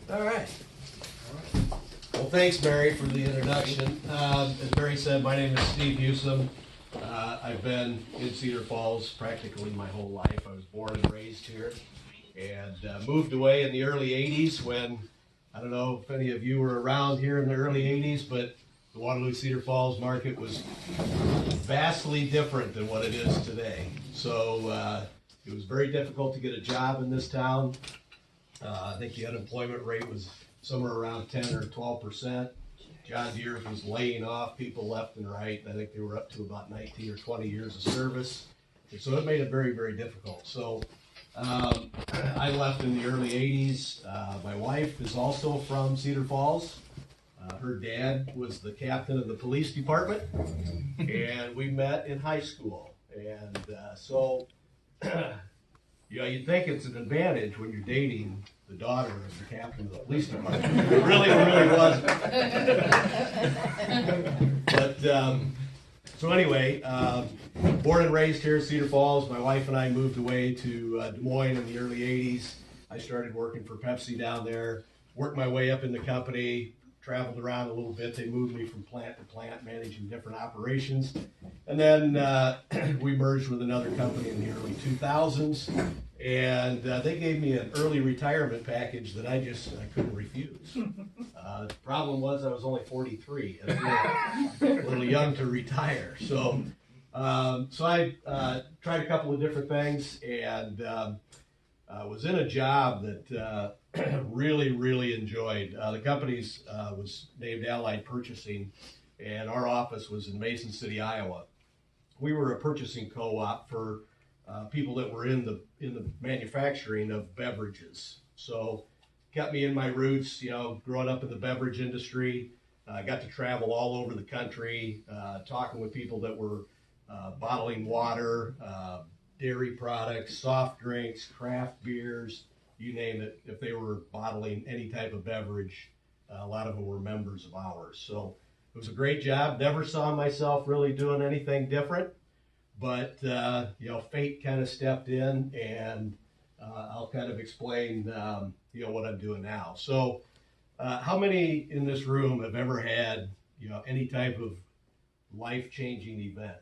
All right. Well, thanks, Mary, for the introduction. As Mary said, my name is Steve Husome. I've been in Cedar Falls practically my whole life. I was born and raised here and moved away in the early 80s when, I don't know if any of you were around here in the early 80s, but the Waterloo Cedar Falls market was vastly different than what it is today. So it was very difficult to get a job in this town. I think the unemployment rate was somewhere around 10 or 12%. John Deere was laying off people left and right. I think they were up to about 19 or 20 years of service. And so it made it very, very difficult. So I left in the early 80s. My wife is also from Cedar Falls. Her dad was the captain of the police department, and we met in high school. And so, you'd think it's an advantage when you're dating the daughter of the captain of the police department. It really wasn't. But, so anyway, born and raised here in Cedar Falls. My wife and I moved away to Des Moines in the early 80s. I started working for Pepsi down there, worked my way up in the company, traveled around a little bit. They moved me from plant to plant, managing different operations. And then we merged with another company in the early 2000s. And they gave me an early retirement package that I couldn't refuse. The problem was I was only 43 and a little young to retire. So I tried a couple of different things and was in a job that really enjoyed. The company's was named Allied Purchasing, and our office was in Mason City, Iowa. We were a purchasing co-op for people that were in the manufacturing of beverages. So kept me in my roots, growing up in the beverage industry. I got to travel all over the country, talking with people that were bottling water, dairy products, soft drinks, craft beers, you name it. If they were bottling any type of beverage, a lot of them were members of ours. So it was a great job. Never saw myself really doing anything different. But, fate kind of stepped in, and I'll kind of explain, what I'm doing now. So how many in this room have ever had, any type of life-changing event?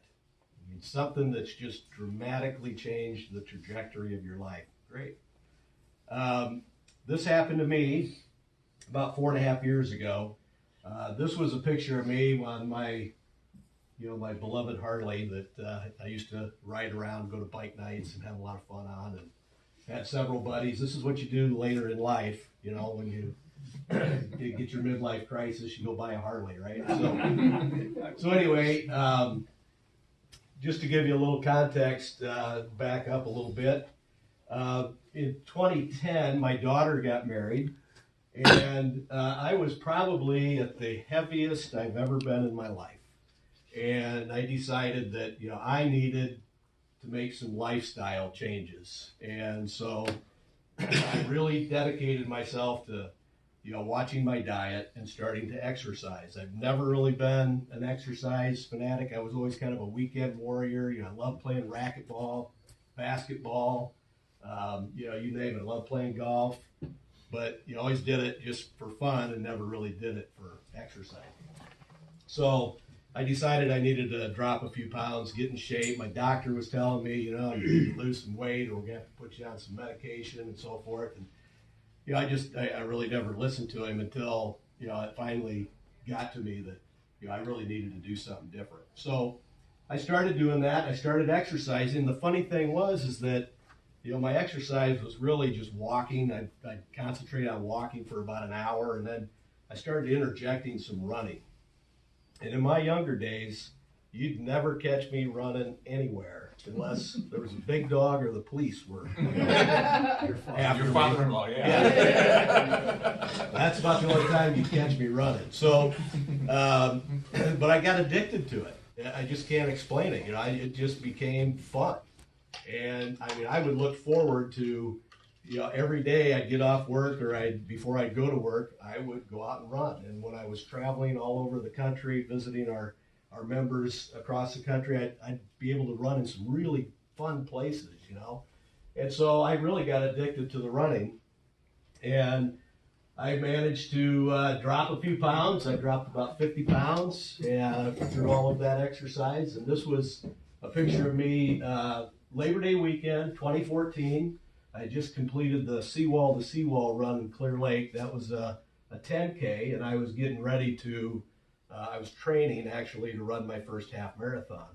I mean, something that's just dramatically changed the trajectory of your life. Great. This happened to me about 4.5 years ago. This was a picture of me on my beloved Harley that I used to ride around, go to bike nights, and have a lot of fun on, and had several buddies. This is what you do later in life, when you get your midlife crisis, you go buy a Harley, right? So anyway, just to give you a little context, back up a little bit. In 2010, my daughter got married, and I was probably at the heaviest I've ever been in my life. And I decided that, I needed to make some lifestyle changes. And so I really dedicated myself to, watching my diet and starting to exercise. I've never really been an exercise fanatic. I was always kind of a weekend warrior. I loved playing racquetball, basketball, you name it. I loved playing golf. But, always did it just for fun and never really did it for exercise. So I decided I needed to drop a few pounds, get in shape. My doctor was telling me, you need to lose some weight, or we're going to have to put you on some medication and so forth. And, I really never listened to him until, it finally got to me that, I really needed to do something different. So I started doing that. I started exercising. The funny thing is that, my exercise was really just walking. I'd concentrate on walking for about an hour, and then I started interjecting some running. And in my younger days, you'd never catch me running anywhere unless there was a big dog or the police were after your father-in-law, That's about the only time you'd catch me running. So, but I got addicted to it. I just can't explain it. It just became fun. And I would look forward to, every day I'd get off work or before I'd go to work, I would go out and run. And when I was traveling all over the country, visiting our members across the country, I'd be able to run in some really fun places, And so I really got addicted to the running. And I managed to drop a few pounds. I dropped about 50 pounds through all of that exercise. And this was a picture of me Labor Day weekend, 2014. I just completed the seawall to seawall run in Clear Lake. That was a 10K, and I was getting ready to, I was training actually to run my first half marathon.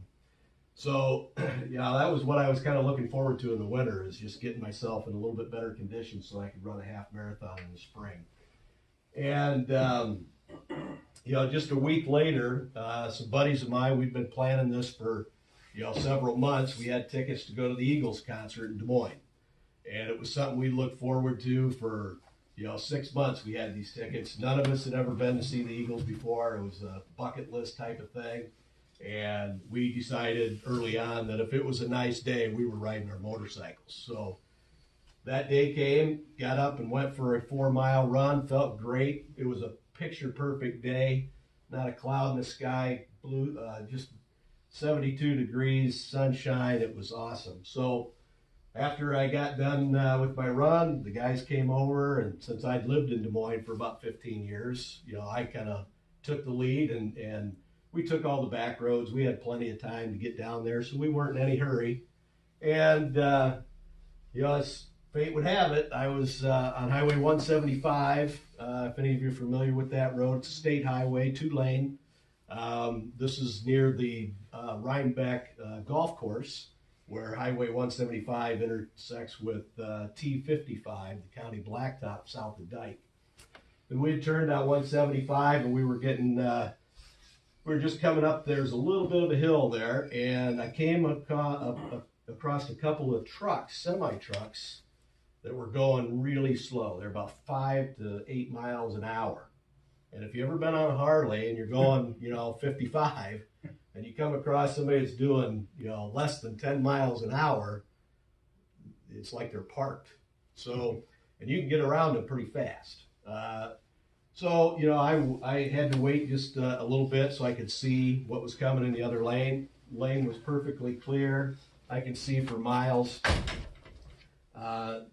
So, yeah, that was what I was kind of looking forward to in the winter, is just getting myself in a little bit better condition so I could run a half marathon in the spring. And, just a week later, some buddies of mine, we'd been planning this for, several months. We had tickets to go to the Eagles concert in Des Moines. And it was something we looked forward to for, 6 months. We had these tickets. None of us had ever been to see the Eagles before. It was a bucket list type of thing. And we decided early on that if it was a nice day, we were riding our motorcycles. So that day came, got up and went for a 4-mile run, felt great. It was a picture perfect day, not a cloud in the sky, blue, just 72 degrees, sunshine. It was awesome. So after I got done with my run, the guys came over, and since I'd lived in Des Moines for about 15 years, I kind of took the lead, and we took all the back roads. We had plenty of time to get down there, so we weren't in any hurry. And, as fate would have it, I was on Highway 175. If any of you are familiar with that road, it's a state highway, 2-lane. This is near the Rhinebeck golf course, where Highway 175 intersects with T55, the county blacktop south of Dike. And we had turned out 175, and we were getting, we were just coming up. There's a little bit of a hill there, and I came across a couple of trucks, semi-trucks, that were going really slow. They're about 5 to 8 miles an hour. And if you've ever been on a Harley and you're going, 55, and you come across somebody that's doing, less than 10 miles an hour, it's like they're parked. So, and you can get around them pretty fast. I had to wait just a little bit so I could see what was coming in the other lane. Lane was perfectly clear. I could see for miles.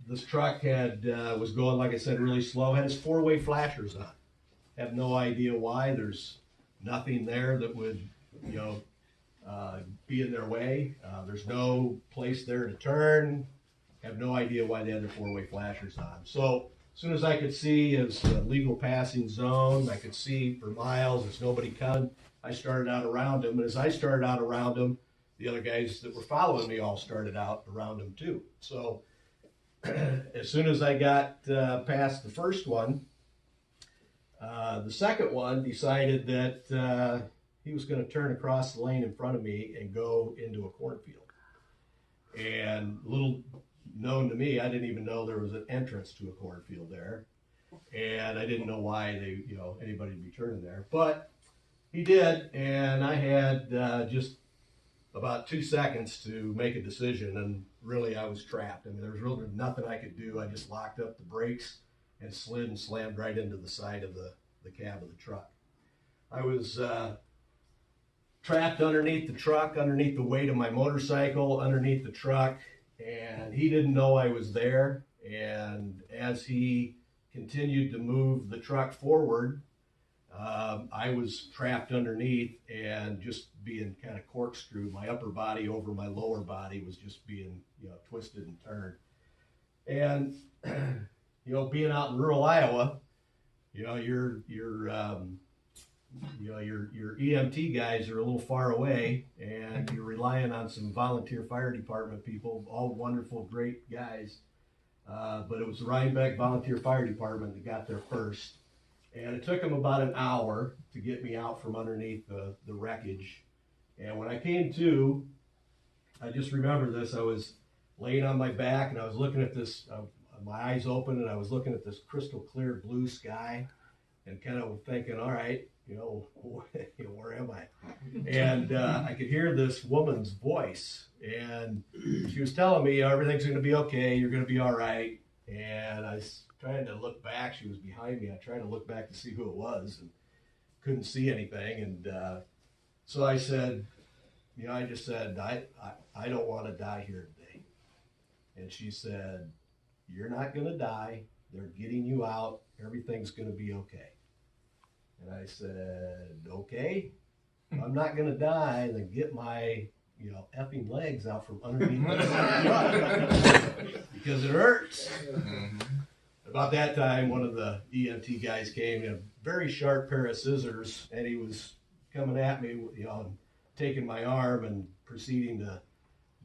This truck was going, like I said, really slow. Had his 4-way flashers on. Have no idea why. There's nothing there that would, be in their way. There's no place there to turn. Have no idea why they had their 4-way flashers on. So as soon as I could see it was a legal passing zone, I could see for miles there's nobody coming. I started out around him, and as I started out around him, the other guys that were following me all started out around him too. So as soon as I got past the first one, the second one decided that he was going to turn across the lane in front of me and go into a cornfield. And little known to me, I didn't even know there was an entrance to a cornfield there. And I didn't know why anybody would be turning there. But he did, and I had just about 2 seconds to make a decision, and really I was trapped. I mean, there was really nothing I could do. I just locked up the brakes and slid and slammed right into the side of the cab of the truck. I was trapped underneath the truck, underneath the weight of my motorcycle, underneath the truck, and he didn't know I was there. And as he continued to move the truck forward, I was trapped underneath and just being kind of corkscrewed. My upper body over my lower body was just being, twisted and turned. And, being out in rural Iowa, your EMT guys are a little far away, and you're relying on some volunteer fire department people, all wonderful, great guys. But it was the Rhinebeck Volunteer Fire Department that got there first. And it took them about an hour to get me out from underneath the wreckage. And when I came to, I just remember this, I was laying on my back and I was looking at this, my eyes open, and I was looking at this crystal clear blue sky and kind of thinking, all right, where am I? And I could hear this woman's voice, and she was telling me everything's going to be okay, you're going to be all right. And I was trying to look back. She was behind me. I tried to look back to see who it was and couldn't see anything. And so I said, I just said, I don't want to die here today. And she said, you're not going to die. They're getting you out. Everything's going to be okay. And I said, okay, if I'm not going to die, then get my, effing legs out from underneath this truck because it hurts. About that time, one of the EMT guys came in a very sharp pair of scissors, and he was coming at me, taking my arm and proceeding to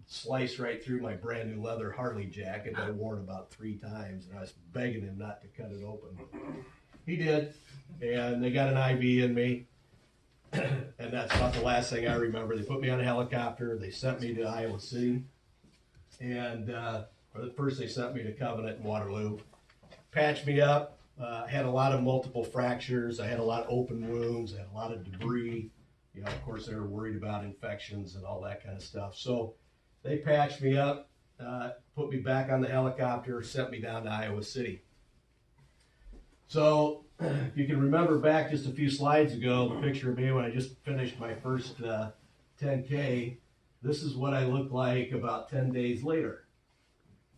slice right through my brand new leather Harley jacket that I worn about 3 times, and I was begging him not to cut it open. He did, and they got an IV in me, and that's about the last thing I remember. They put me on a helicopter, they sent me to Iowa City, and first they sent me to Covenant and Waterloo, patched me up, had a lot of multiple fractures, I had a lot of open wounds, I had a lot of debris, of course they were worried about infections and all that kind of stuff. So they patched me up, put me back on the helicopter, sent me down to Iowa City. So if you can remember back just a few slides ago, the picture of me when I just finished my first 10K, this is what I looked like about 10 days later.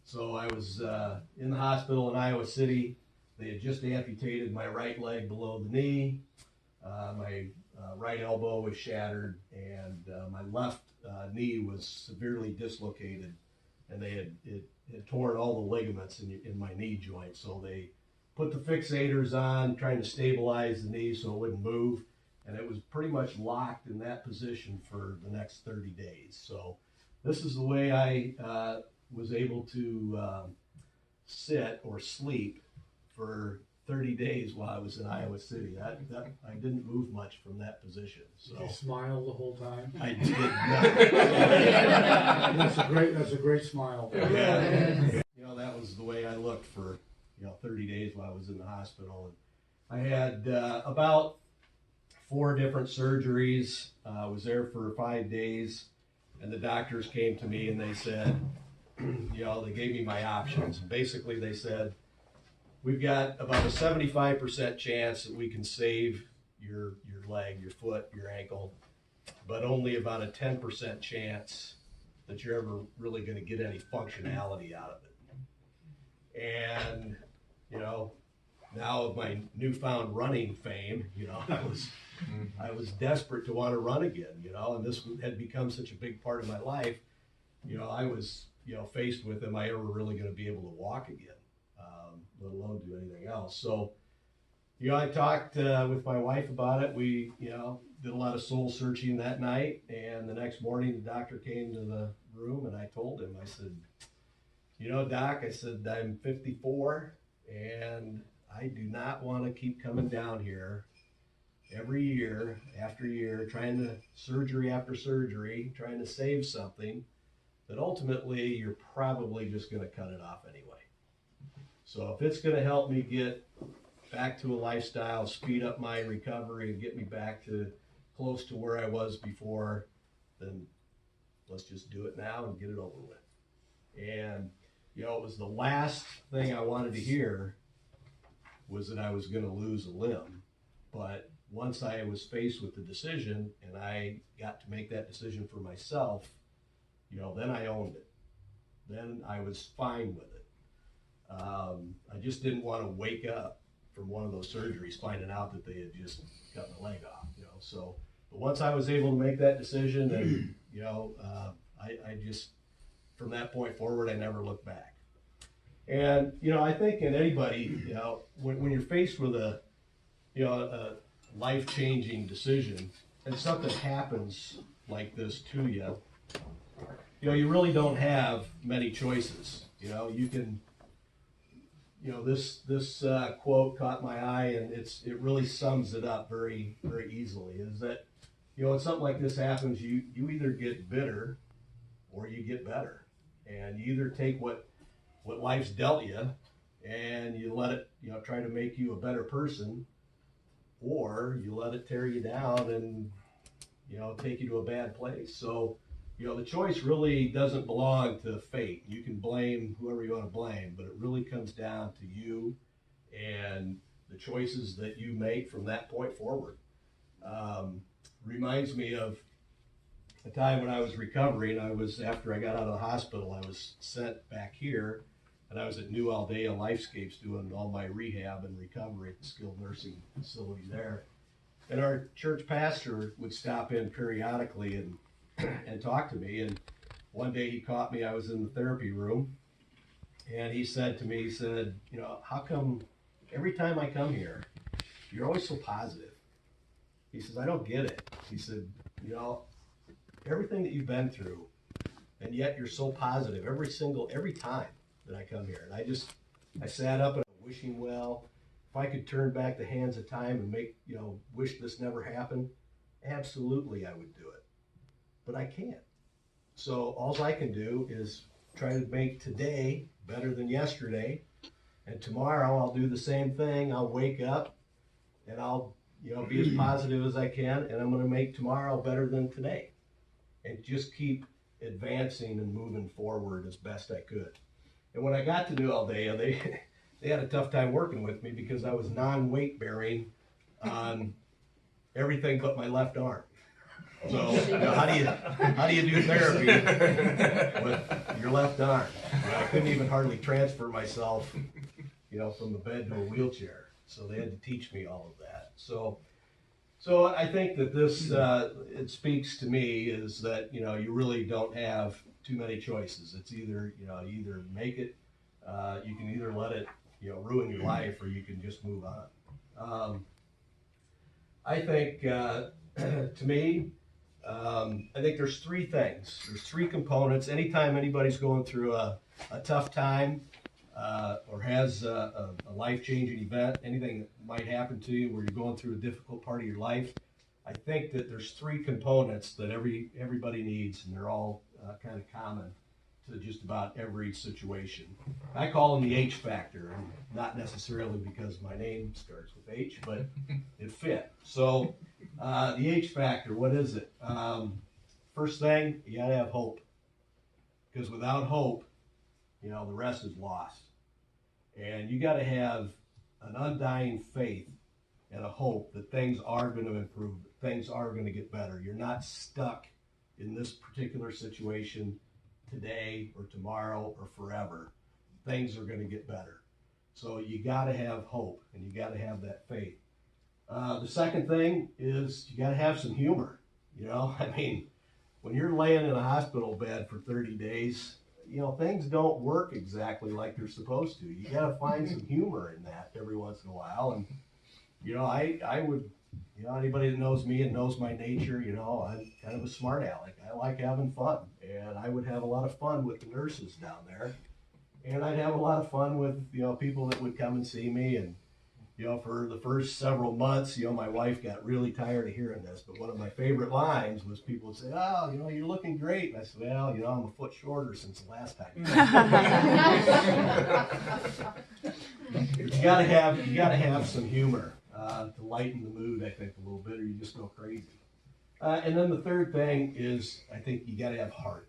So I was in the hospital in Iowa City. They had just amputated my right leg below the knee. My right elbow was shattered, and my left knee was severely dislocated, and they had torn all the ligaments in my knee joint. So they put the fixators on, trying to stabilize the knee so it wouldn't move, and it was pretty much locked in that position for the next 30 days. So this is the way I was able to sit or sleep for 30 days while I was in Iowa City. I didn't move much from that position. So you smile the whole time. I did not. That's a great smile. Yeah. That was the way I looked for 30 days while I was in the hospital. And I had about 4 different surgeries. I was there for 5 days, and the doctors came to me and they said, they gave me my options. And basically they said, we've got about a 75% chance that we can save your leg, your foot, your ankle, but only about a 10% chance that you're ever really going to get any functionality out of it. And, now of my newfound running fame, I was desperate to want to run again, and this had become such a big part of my life. I was, faced with, am I ever really going to be able to walk again? Let alone do anything else. So, I talked with my wife about it. We, did a lot of soul searching that night, and the next morning the doctor came to the room, and I told him, I said, Doc, I said, I'm 54, and I do not want to keep coming down here every year after year, surgery after surgery, trying to save something that ultimately you're probably just going to cut it off anyway. So if it's going to help me get back to a lifestyle, speed up my recovery, and get me back to close to where I was before, then let's just do it now and get it over with. And, it was the last thing I wanted to hear was that I was going to lose a limb. But once I was faced with the decision and I got to make that decision for myself, then I owned it. Then I was fine with it. I just didn't want to wake up from one of those surgeries finding out that they had just cut my leg off, So, but once I was able to make that decision, and I just, from that point forward, I never looked back. And I think in anybody, when you're faced with a life-changing decision, and something happens like this to you, you really don't have many choices. You can. This quote caught my eye, and it really sums it up very, very easily. Is that when something like this happens, you either get bitter or you get better, and you either take what life's dealt you and you let it try to make you a better person, or you let it tear you down and take you to a bad place. So the choice really doesn't belong to fate. You can blame whoever you want to blame, but it really comes down to you and the choices that you make from that point forward. Reminds me of a time when I was recovering. After I got out of the hospital, I was sent back here, and I was at New Aldea Lifescapes doing all my rehab and recovery at the skilled nursing facility there. And our church pastor would stop in periodically and talk to me. And one day he caught me, I was in the therapy room, and he said to me, he said, you know, how come every time I come here, you're always so positive? He says, I don't get it. He said, you know, everything that you've been through, and yet you're so positive every time that I come here. And I sat up and wishing well. If I could turn back the hands of time and make, you know, wish this never happened, absolutely I would do it. But I can't. So all I can do is try to make today better than yesterday. And tomorrow I'll do the same thing. I'll wake up and I'll, you know, be as positive as I can, and I'm going to make tomorrow better than today. And just keep advancing and moving forward as best I could. And when I got to New Aldea, they had a tough time working with me because I was non-weight bearing on everything but my left arm. So you know, how do you do therapy with your left arm? You know, I couldn't even hardly transfer myself, you know, from the bed to a wheelchair. So they had to teach me all of that. So I think that this it speaks to me is that, you know, you really don't have too many choices. It's either, you know, you either make it, you can either let it, you know, ruin your life, or you can just move on. I think to me, I think there's three things. There's three components. Anytime anybody's going through a tough time or has a life-changing event, anything that might happen to you where you're going through a difficult part of your life, I think that there's three components that everybody needs, and they're all kind of common to just about every situation. I call them the H factor, and not necessarily because my name starts with H, but it fit. So the H factor, what is it? First thing, you gotta have hope. Because without hope, you know, the rest is lost. And you gotta have an undying faith and a hope that things are gonna improve, that things are gonna get better. You're not stuck in this particular situation today or tomorrow or forever. Things are gonna get better. So you gotta have hope, and you gotta have that faith. The second thing is you gotta have some humor. You know, I mean, when you're laying in a hospital bed for 30 days, you know, things don't work exactly like they're supposed to. You gotta find some humor in that every once in a while. And, you know, I would, you know, anybody that knows me and knows my nature, you know, I'm kind of a smart aleck. I like having fun, and I would have a lot of fun with the nurses down there. And I'd have a lot of fun with, you know, people that would come and see me. And, you know, for the first several months, you know, my wife got really tired of hearing this, but one of my favorite lines was people would say, oh, you know, you're looking great. And I said, well, you know, I'm a foot shorter since the last time. You gotta have some humor to lighten the mood, I think, a little bit, or you just go crazy. And then the third thing is, I think you gotta have heart.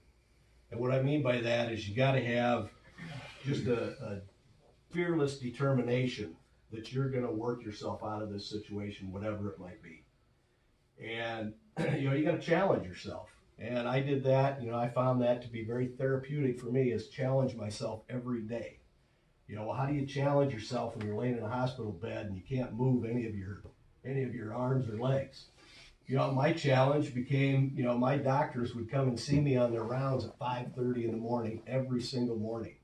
And what I mean by that is you gotta have just a fearless determination that you're going to work yourself out of this situation, whatever it might be. And, you know, you got to challenge yourself. And I did that. You know, I found that to be very therapeutic for me, is challenge myself every day. You know, well, how do you challenge yourself when you're laying in a hospital bed and you can't move any of your arms or legs? You know, my challenge became, you know, my doctors would come and see me on their rounds at 5:30 in the morning, every single morning.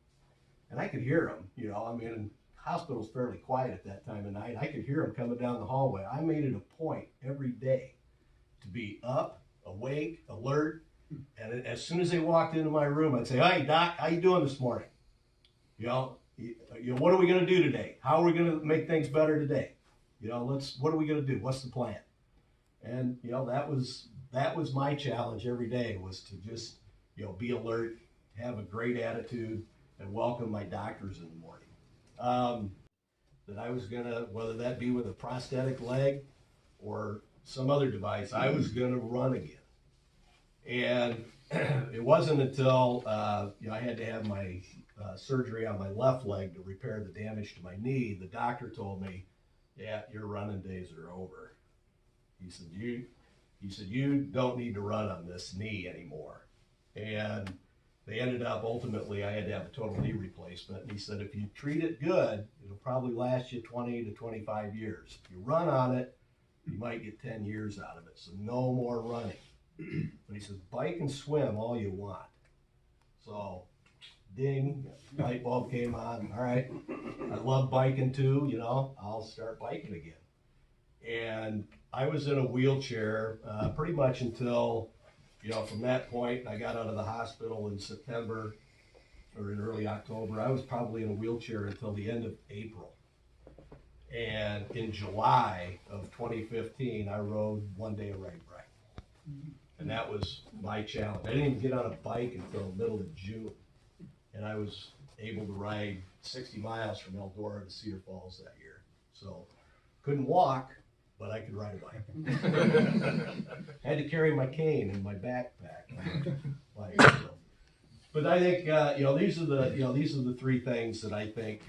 And I could hear them, you know, I mean, hospital's fairly quiet at that time of night. I could hear them coming down the hallway. I made it a point every day to be up, awake, alert. And as soon as they walked into my room, I'd say, hey, Doc, how you doing this morning? You know, what are we going to do today? How are we going to make things better today? You know, what are we going to do? What's the plan? And, you know, that was my challenge every day, was to just, you know, be alert, have a great attitude, and welcome my doctors in the morning. That I was gonna, whether that be with a prosthetic leg or some other device, I was gonna run again. And it wasn't until you know, I had to have my surgery on my left leg to repair the damage to my knee, the doctor told me, yeah, your running days are over. He said, you don't need to run on this knee anymore. And they ended up, ultimately, I had to have a total knee replacement. And he said, if you treat it good, it'll probably last you 20 to 25 years. If you run on it, you might get 10 years out of it. So no more running. But he says, bike and swim all you want. So, ding, light bulb came on. All right, I love biking too, you know, I'll start biking again. And I was in a wheelchair pretty much until, you know, from that point, I got out of the hospital in September or in early October. I was probably in a wheelchair until the end of April. And in July of 2015, I rode one day a right. And that was my challenge. I didn't even get on a bike until the middle of June. And I was able to ride 60 miles from Eldora to Cedar Falls that year. So, couldn't walk, but I could ride a bike. Had to carry my cane in my backpack. But I think you know, these are the three things that I think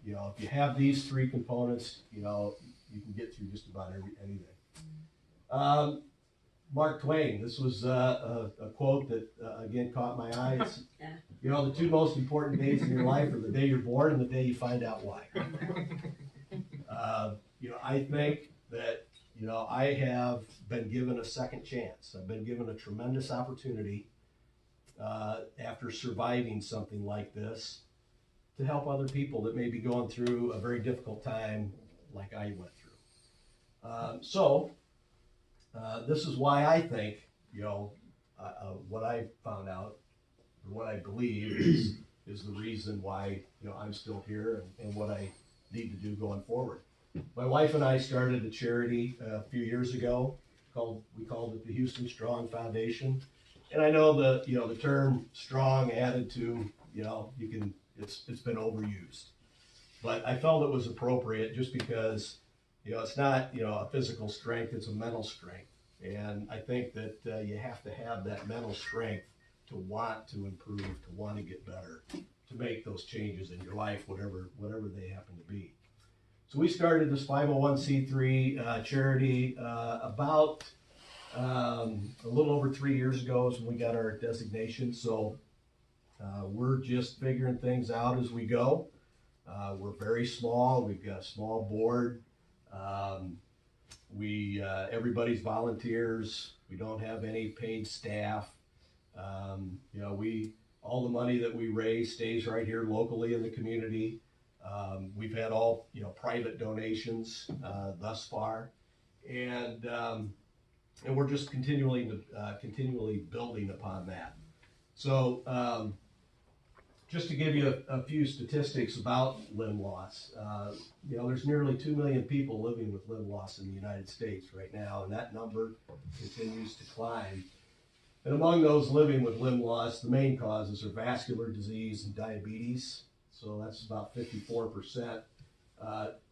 you know, if you have these three components, you know, you can get through just about anything. Mark Twain. This was a quote that again caught my eye. It's, you know, the two most important days in your life are the day you're born and the day you find out why. You know, I think that, you know, I have been given a second chance. I've been given a tremendous opportunity after surviving something like this to help other people that may be going through a very difficult time like I went through. This is why I think, you know, what I found out, or what I believe is the reason why, you know, I'm still here and what I need to do going forward. My wife and I started a charity a few years ago we called it the Husome Strong Foundation. And I know the term strong added to, you know, it's been overused. But I felt it was appropriate just because, you know, it's not, you know, a physical strength, it's a mental strength. And I think that you have to have that mental strength to want to improve, to want to get better, to make those changes in your life, whatever they happen to be. So we started this 501c3 charity about a little over 3 years ago is when we got our designation. So we're just figuring things out as we go. We're very small. We've got a small board. Everybody's volunteers. We don't have any paid staff. You know, all the money that we raise stays right here locally in the community. We've had all, you know, private donations thus far, and we're just continually building upon that. So, just to give you a few statistics about limb loss, you know, there's nearly 2 million people living with limb loss in the United States right now, and that number continues to climb. And among those living with limb loss, the main causes are vascular disease and diabetes. So that's about 54%.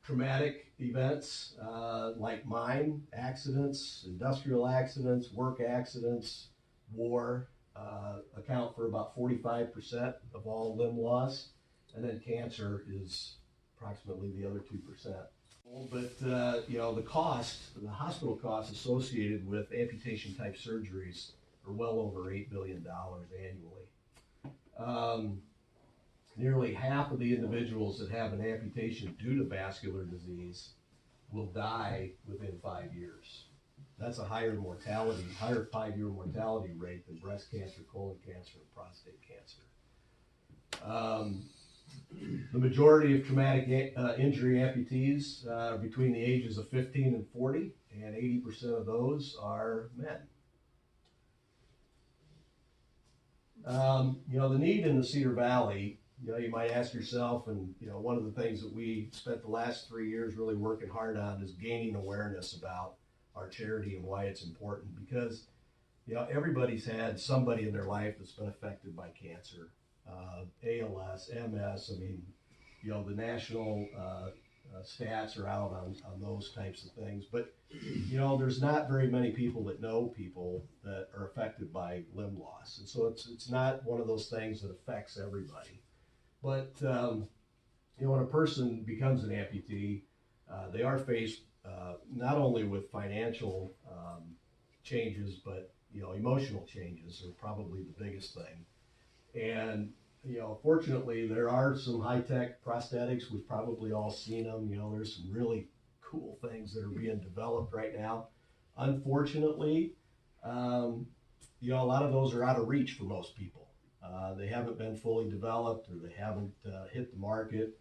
Traumatic events like mine accidents, industrial accidents, work accidents, war account for about 45% of all limb loss. And then cancer is approximately the other 2%. But you know, the hospital costs associated with amputation type surgeries are well over $8 billion annually. Nearly half of the individuals that have an amputation due to vascular disease will die within 5 years. That's a higher 5-year mortality rate than breast cancer, colon cancer, and prostate cancer. The majority of traumatic injury amputees are between the ages of 15 and 40, and 80% of those are men. You know, the need in the Cedar Valley, you know, you might ask yourself, and, you know, one of the things that we spent the last 3 years really working hard on is gaining awareness about our charity and why it's important, because, you know, everybody's had somebody in their life that's been affected by cancer, ALS, MS. I mean, you know, the national stats are out on those types of things. But, you know, there's not very many people that know people that are affected by limb loss. And so it's not one of those things that affects everybody. But, you know, when a person becomes an amputee, they are faced not only with financial changes, but, you know, emotional changes are probably the biggest thing. And, fortunately, there are some high-tech prosthetics. We've probably all seen them. There's some really cool things that are being developed right now. Unfortunately, a lot of those are out of reach for most people. They haven't been fully developed, or they haven't hit the market.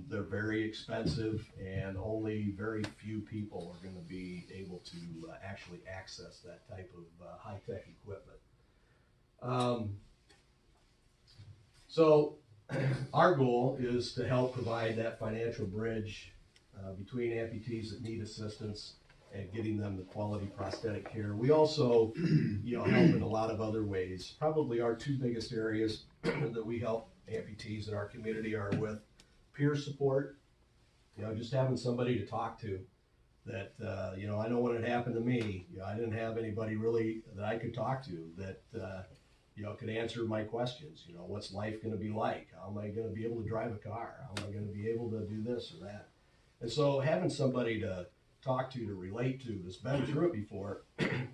They're very expensive, and only very few people are going to be able to actually access that type of high-tech equipment. So our goal is to help provide that financial bridge between amputees that need assistance and getting them the quality prosthetic care. We also, help in a lot of other ways. Probably our two biggest areas that we help amputees in our community are with peer support, just having somebody to talk to that, I know when it happened to me, I didn't have anybody really that I could talk to that, could answer my questions. What's life going to be like? How am I going to be able to drive a car? How am I going to be able to do this or that? And so having somebody to talk to relate to, that's been through it before, can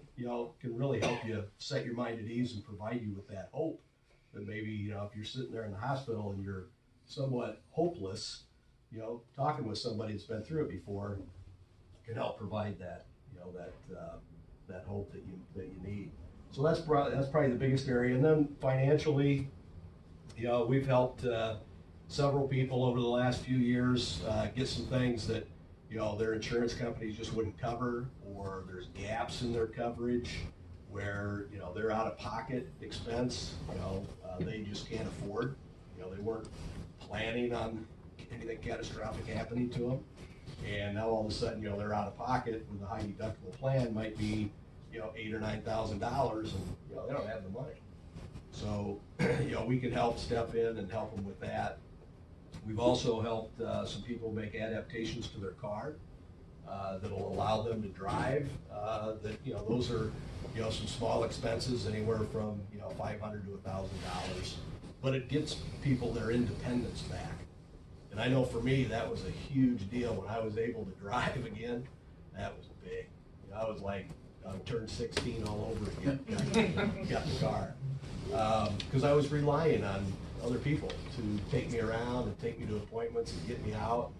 really help you set your mind at ease and provide you with that hope that maybe, if you're sitting there in the hospital and you're somewhat hopeless, talking with somebody that's been through it before can help provide that, that hope that you need. So that's probably the biggest area. And then financially, we've helped several people over the last few years get some things that, their insurance companies just wouldn't cover, or there's gaps in their coverage where, they're out of pocket expense, they just can't afford. They weren't planning on anything catastrophic happening to them. And now all of a sudden, they're out of pocket with a high deductible plan might be, $8,000 or $9,000, and they don't have the money. So, we can help step in and help them with that. We've also helped some people make adaptations to their car that'll allow them to drive. Those are some small expenses, anywhere from $500 to $1,000, but it gets people their independence back. And I know for me that was a huge deal when I was able to drive again. That was big. I was like, I turned 16 all over again. Got the car because I was relying on other people to take me around and take me to appointments and get me out.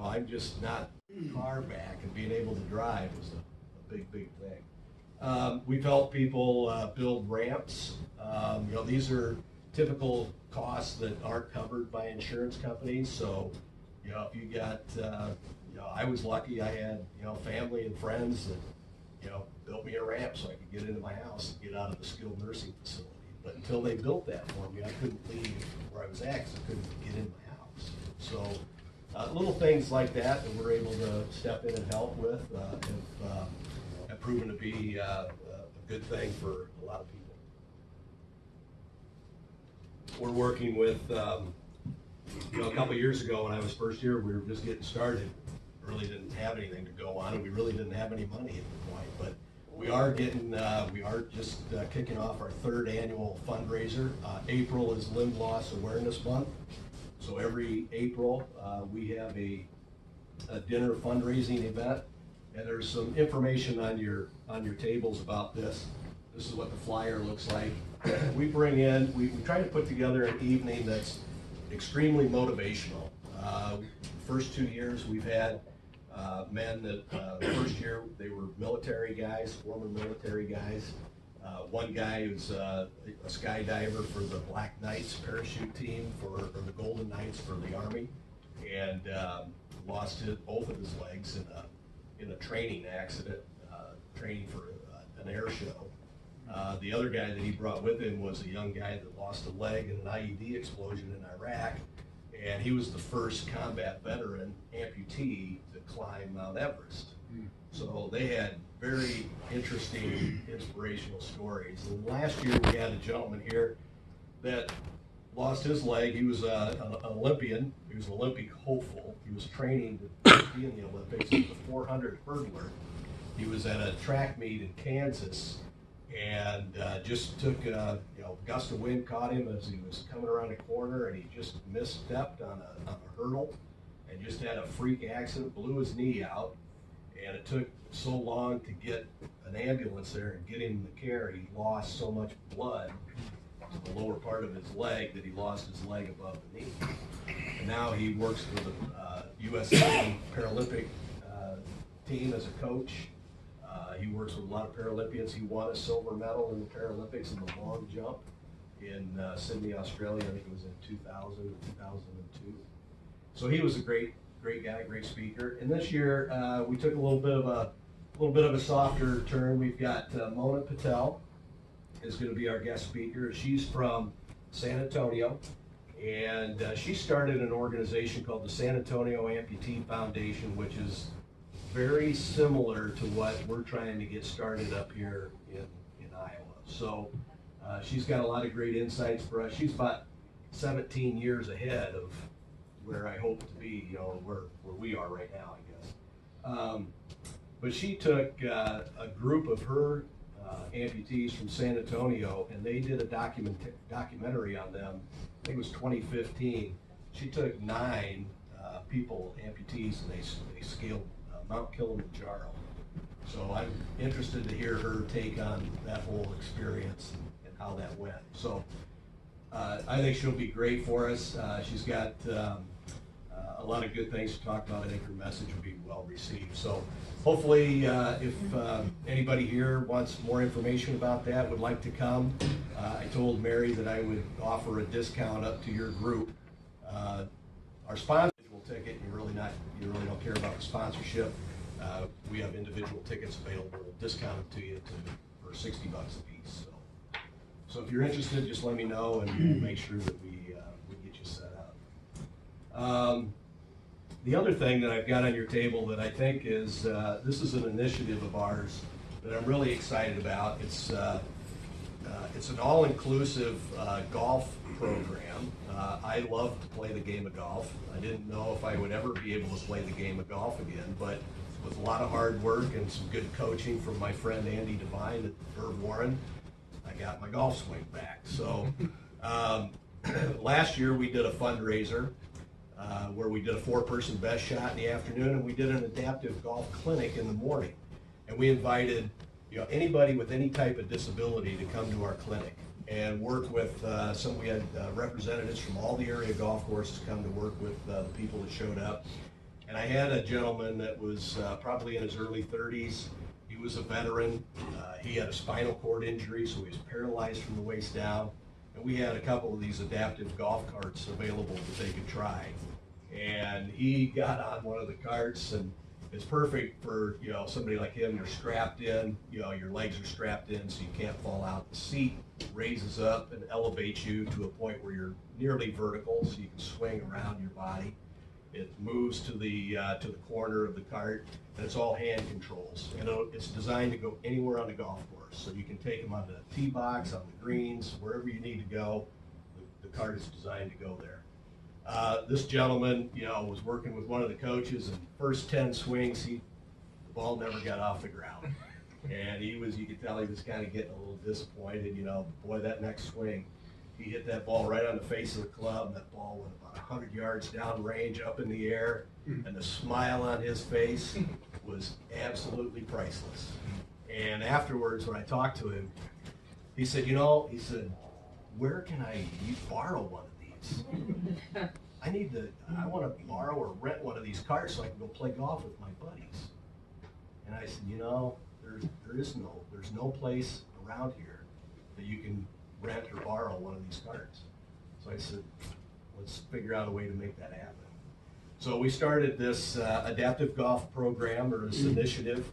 I'm just not car back, and being able to drive was a big thing. We've helped people build ramps. These are typical costs that aren't covered by insurance companies. So, if you got, I was lucky. I had, family and friends that, built me a ramp so I could get into my house and get out of the skilled nursing facility. But until they built that for me, I couldn't leave where I was at because I couldn't get in my house. So little things like that we're able to step in and help with have proven to be a good thing for a lot of people. We're working with, a couple years ago when I was first here, we were just getting started. Really didn't have anything to go on, and we really didn't have any money at the point. But we are just kicking off our third annual fundraiser. April is Limb Loss Awareness Month. So every April, we have a dinner fundraising event, and there's some information on your tables about this. This is what the flyer looks like. We try to put together an evening that's extremely motivational. First 2 years we've had men that first year they were military guys, former military guys. One guy who's a skydiver for the Black Knights parachute team or the Golden Knights for the Army, and lost both of his legs in a training accident, training for an air show. The other guy that he brought with him was a young guy that lost a leg in an IED explosion in Iraq, and he was the first combat veteran amputee to climb Mount Everest. So they had very interesting, inspirational stories. And last year we had a gentleman here that lost his leg. He was an Olympian. He was an Olympic hopeful. He was training to be in the Olympics. He was a 400 hurdler. He was at a track meet in Kansas, and just took a gust of wind caught him as he was coming around a corner, and he just misstepped on a hurdle and just had a freak accident, blew his knee out, and it took so long to get an ambulance there and get him the care. He lost so much blood to the lower part of his leg that he lost his leg above the knee. And now he works for the USA Paralympic team as a coach. He works with a lot of Paralympians. He won a silver medal in the Paralympics in the long jump in Sydney, Australia. I think it was in 2000 or 2002. So he was a great guy, great speaker. And this year we took a little bit of a softer turn. We've got Mona Patel is going to be our guest speaker. She's from San Antonio, and she started an organization called the San Antonio Amputee Foundation, which is very similar to what we're trying to get started up here in Iowa. So she's got a lot of great insights for us. She's about 17 years ahead of where I hope to be, where we are right now, I guess. But she took a group of her amputees from San Antonio, and they did a documentary on them. I think it was 2015. She took 9 people, amputees, and they scaled Mount Kilimanjaro. So I'm interested to hear her take on that whole experience and how that went. So I think she'll be great for us. She's got a lot of good things to talk about. I think her message will be well received. So hopefully if anybody here wants more information about that, would like to come, I told Mary that I would offer a discount up to your group. Our sponsor ticket, you really don't care about the sponsorship. We have individual tickets available, discounted to you for $60 a piece. So if you're interested, just let me know, and we'll make sure that we get you set up. The other thing that I've got on your table that I think is this is an initiative of ours that I'm really excited about. It's an all-inclusive golf program. I love to play the game of golf. I didn't know if I would ever be able to play the game of golf again, but with a lot of hard work and some good coaching from my friend Andy Devine at Irv Warren, I got my golf swing back. So last year we did a fundraiser where we did a 4-person best shot in the afternoon, and we did an adaptive golf clinic in the morning. And we invited anybody with any type of disability to come to our clinic and work with we had representatives from all the area golf courses come to work with the people that showed up. And I had a gentleman that was probably in his early 30s. He was a veteran. He had a spinal cord injury, so he was paralyzed from the waist down. And we had a couple of these adaptive golf carts available that they could try. And he got on one of the carts, and it's perfect for somebody like him. You're strapped in, your legs are strapped in so you can't fall out. The seat raises up and elevates you to a point where you're nearly vertical, so you can swing around your body. It moves to the corner of the cart, and it's all hand controls. And it's designed to go anywhere on the golf course, so you can take them on the tee box, on the greens, wherever you need to go. The cart is designed to go there. This gentleman, was working with one of the coaches, and first 10 swings, the ball never got off the ground. And you could tell he was kind of getting a little disappointed, boy, that next swing, he hit that ball right on the face of the club, and that ball went about 100 yards downrange up in the air, and the smile on his face was absolutely priceless. And afterwards, when I talked to him, he said, where can I borrow one of these? I want to borrow or rent one of these cars so I can go play golf with my buddies. And I said, there's no place around here that you can rent or borrow one of these carts. So I said, let's figure out a way to make that happen. So we started this adaptive golf program, or this initiative.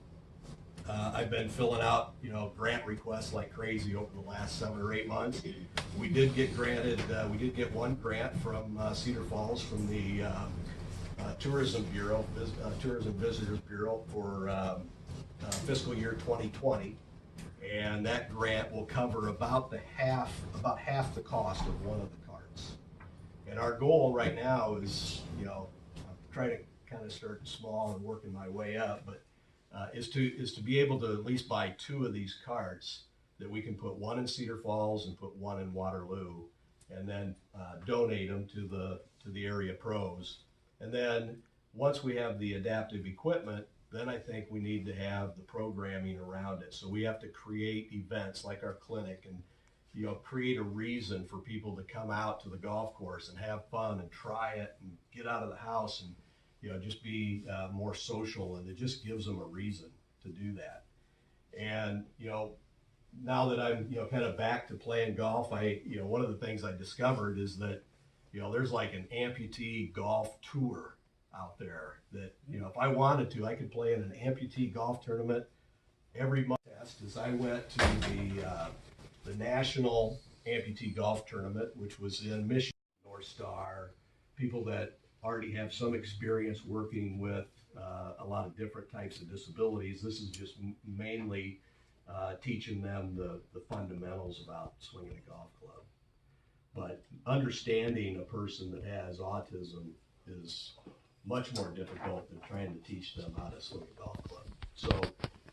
I've been filling out, grant requests like crazy over the last 7 or 8 months. We did get one grant from Cedar Falls, from the Tourism Visitors Bureau for fiscal year 2020. And that grant will cover about half the cost of one of the carts. And our goal right now is, I'm trying to kind of start small and working my way up, but is to be able to at least buy 2 of these carts, that we can put one in Cedar Falls and put one in Waterloo, and then donate them to the area pros. And then once we have the adaptive equipment, then I think we need to have the programming around it. So we have to create events like our clinic, and create a reason for people to come out to the golf course and have fun and try it and get out of the house and, just be more social, and it just gives them a reason to do that. And, now that I'm, kind of back to playing golf, one of the things I discovered is that, there's like an amputee golf tour out there that, if I wanted to, I could play in an amputee golf tournament every month. As I went to the National Amputee Golf Tournament, which was in Michigan, North Star, people that already have some experience working with a lot of different types of disabilities. This is just mainly teaching them the fundamentals about swinging a golf club. But understanding a person that has autism is much more difficult than trying to teach them how to swing a golf club. So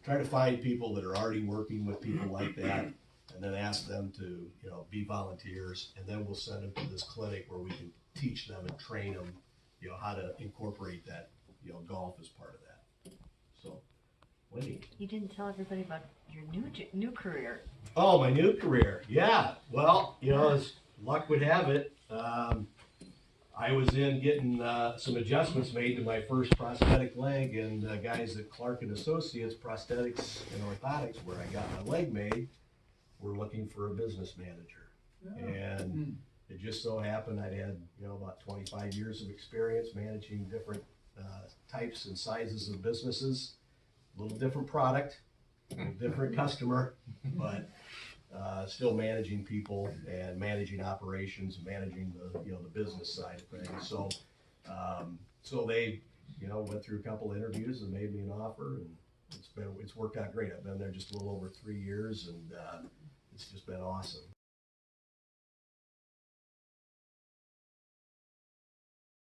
try to find people that are already working with people like that, and then ask them to, be volunteers, and then we'll send them to this clinic where we can teach them and train them, how to incorporate that, golf as part of that. So, Winnie. You didn't tell everybody about your new career. Oh, my new career. Yeah. Well, as luck would have it, I was in getting some adjustments made to my first prosthetic leg, and guys at Clark and Associates Prosthetics and Orthotics, where I got my leg made, were looking for a business manager. And it just so happened I'd had, about 25 years of experience managing different types and sizes of businesses. A little different product, a little different customer, but still managing people and managing operations and managing the business side of things. So, so they, went through a couple interviews and made me an offer, and it's worked out great. I've been there just a little over 3 years, and it's just been awesome.